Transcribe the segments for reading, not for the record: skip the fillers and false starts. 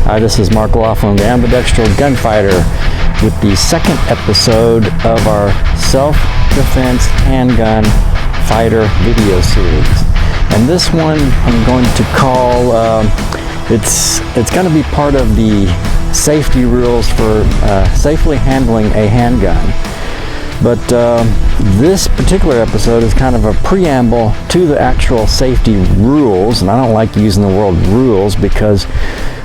Hi, this is Mark Laughlin, the ambidextrous gunfighter, with the second episode of our self-defense handgun fighter video series. And this one I'm going to call, it's going to be part of the safety rules for safely handling a handgun. But this particular episode is kind of a preamble to the actual safety rules, and I don't like using the word rules because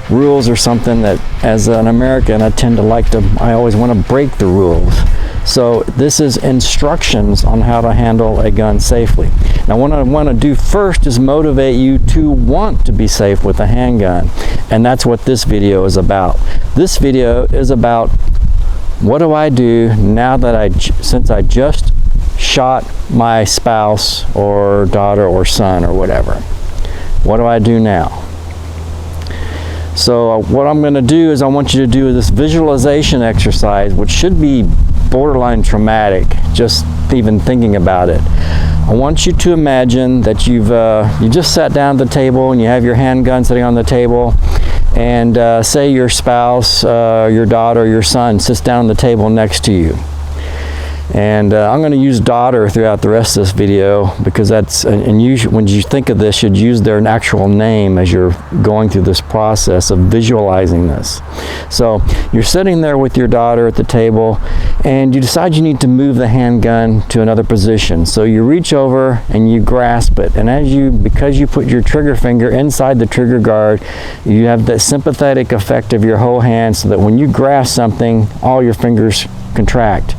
rules are something that, as an American, I always want to break the rules. So this is instructions on how to handle a gun safely. Now what I want to do first is motivate you to want to be safe with a handgun, and that's what this video is about. This video is about what do I do now that since I just shot my spouse or daughter or son or whatever. What do I do now? So what I'm going to do is I want you to do this visualization exercise, which should be borderline traumatic, just even thinking about it. I want you to imagine that you just sat down at the table and you have your handgun sitting on the table, and say your spouse, your daughter, your son sits down on the table next to you. And I'm going to use daughter throughout the rest of this video because that's, and when you think of this, you should use their actual name as you're going through this process of visualizing this. So you're sitting there with your daughter at the table, and you decide you need to move the handgun to another position. So you reach over and you grasp it, and because you put your trigger finger inside the trigger guard, you have that sympathetic effect of your whole hand, so that when you grasp something, all your fingers contract,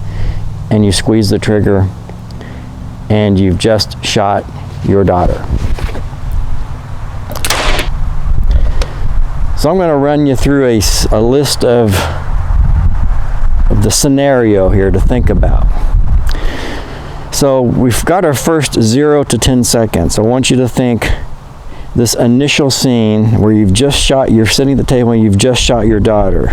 and you squeeze the trigger, and you've just shot your daughter. So I'm going to run you through a list of the scenario here to think about. So we've got our first 0 to 10 seconds. I want you to think this initial scene where you're sitting at the table and you've just shot your daughter.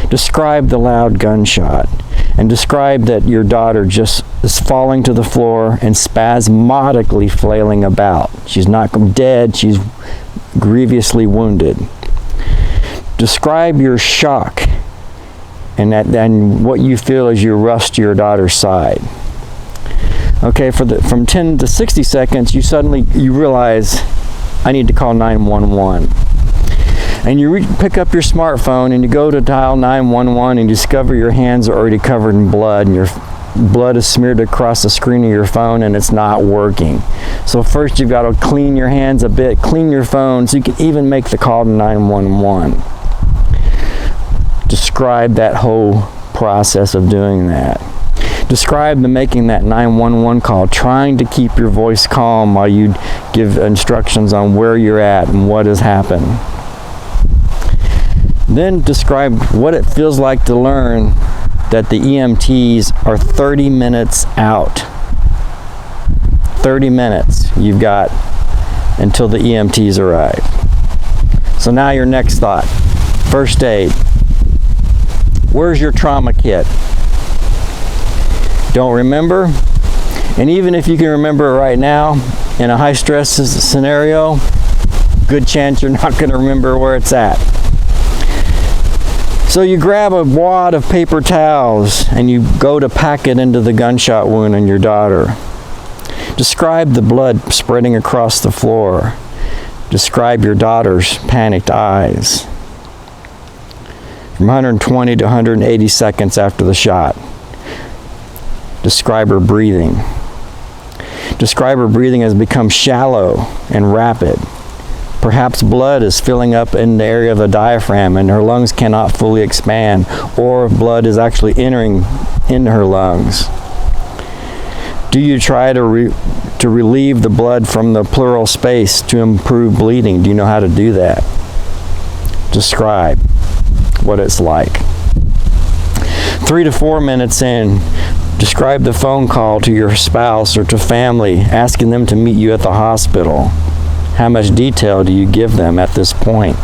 Describe the loud gunshot, and describe that your daughter just is falling to the floor and spasmodically flailing about. She's not dead, she's grievously wounded. Describe your shock and what you feel as you rush to your daughter's side. Okay, from 10 to 60 seconds, you realize, I need to call 911. And you pick up your smartphone and you go to dial 911, and you discover your hands are already covered in blood, and your blood is smeared across the screen of your phone, and it's not working. So first you've got to clean your hands a bit, clean your phone, so you can even make the call to 911. Describe that whole process of doing that. Describe making that 911 call, trying to keep your voice calm while you give instructions on where you're at and what has happened. Then describe what it feels like to learn that the EMTs are 30 minutes out. 30 minutes you've got until the EMTs arrive. So now your next thought, first aid. Where's your trauma kit? Don't remember? And even if you can remember it right now, in a high stress scenario, good chance you're not going to remember where it's at. So you grab a wad of paper towels and you go to pack it into the gunshot wound on your daughter. Describe the blood spreading across the floor. Describe your daughter's panicked eyes. From 120 to 180 seconds after the shot, describe her breathing. Describe her breathing has become shallow and rapid. Perhaps blood is filling up in the area of the diaphragm and her lungs cannot fully expand, or blood is actually entering into her lungs. Do you try to relieve the blood from the pleural space to improve bleeding? Do you know how to do that? Describe what it's like. 3 to 4 minutes in, describe the phone call to your spouse or to family, asking them to meet you at the hospital. How much detail do you give them at this point?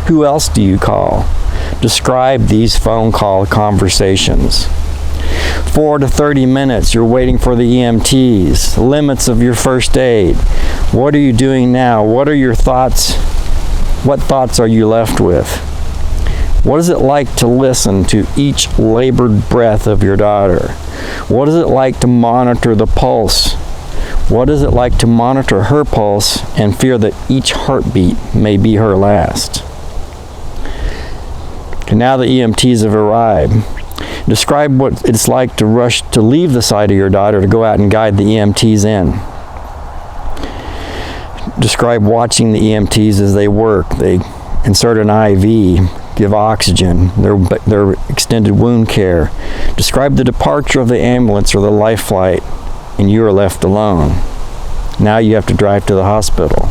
Who else do you call? Describe these phone call conversations. 4 to 30 minutes, you're waiting for the EMTs. Limits of your first aid. What are you doing now? What are your thoughts? What thoughts are you left with? What is it like to listen to each labored breath of your daughter? What is it like to monitor the pulse? What is it like to monitor her pulse and fear that each heartbeat may be her last? And now the EMTs have arrived. Describe what it's like to rush to leave the side of your daughter to go out and guide the EMTs in. Describe watching the EMTs as they work. They insert an IV, give oxygen, their extended wound care. Describe the departure of the ambulance or the life flight, and you are left alone. Now you have to drive to the hospital.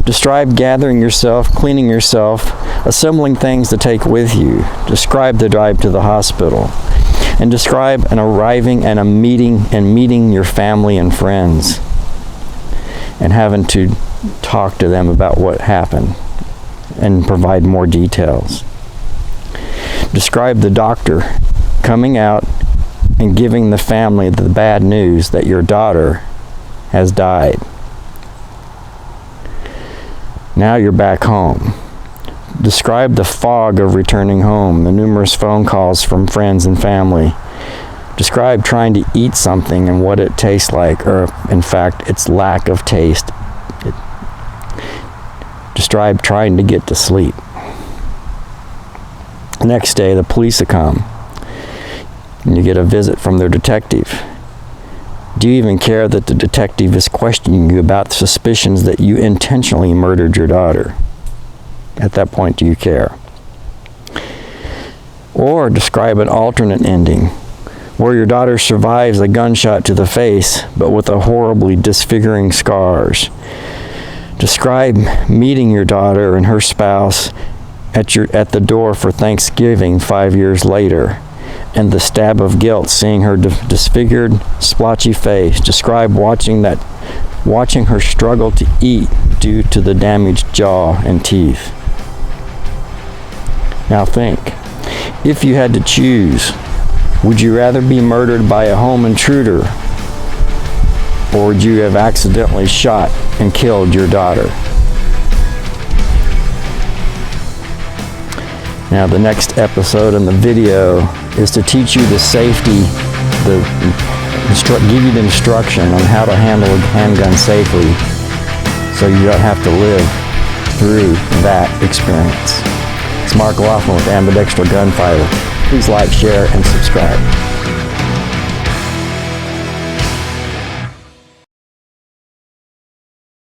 Describe gathering yourself, cleaning yourself, assembling things to take with you. Describe the drive to the hospital. And describe an arriving and meeting your family and friends and having to talk to them about what happened and provide more details. Describe the doctor coming out and giving the family the bad news that your daughter has died. Now you're back home. Describe the fog of returning home, the numerous phone calls from friends and family. Describe trying to eat something and what it tastes like, or in fact, its lack of taste. Describe trying to get to sleep. The next day, the police have come, and you get a visit from their detective. Do you even care that the detective is questioning you about suspicions that you intentionally murdered your daughter? At that point, do you care? Or describe an alternate ending, where your daughter survives a gunshot to the face, but with a horribly disfiguring scars. Describe meeting your daughter and her spouse at the door for Thanksgiving 5 years later, and the stab of guilt seeing her disfigured, splotchy face. Describe watching her struggle to eat due to the damaged jaw and teeth. Now think, if you had to choose, would you rather be murdered by a home intruder, or would you have accidentally shot and killed your daughter? Now the next episode in the video is to teach you the safety, give you the instruction on how to handle a handgun safely so you don't have to live through that experience. It's Mark Laughlin with Ambidextrous Gunfighter. Please like, share, and subscribe.